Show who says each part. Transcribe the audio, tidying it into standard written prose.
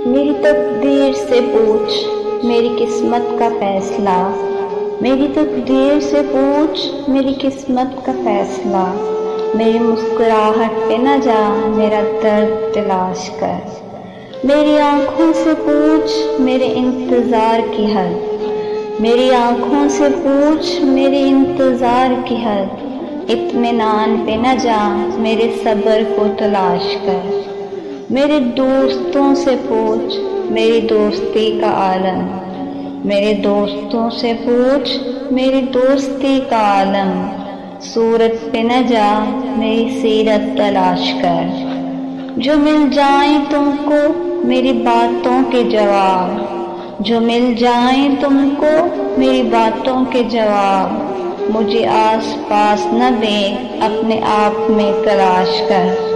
Speaker 1: मेरी तकदीर से पूछ मेरी किस्मत का फैसला, मेरी तकदीर से पूछ मेरी किस्मत का फैसला। मेरी मुस्कुराहट पे न जा मेरा दर्द तलाश कर, मेरी आँखों से पूछ मेरे इंतज़ार की हद, मेरी आँखों से पूछ मेरे इंतज़ार की हद। इत्मीनान पे न जा मेरे सब्र को तलाश कर, मेरे दोस्तों से पूछ मेरी दोस्ती का आलम, मेरे दोस्तों से पूछ मेरी दोस्ती का आलम। सूरत पे न जा मेरी सीरत तलाश कर, जो मिल जाए तुमको मेरी बातों के जवाब, जो मिल जाए तुमको मेरी बातों के जवाब। मुझे आस पास न दे अपने आप में तलाश कर।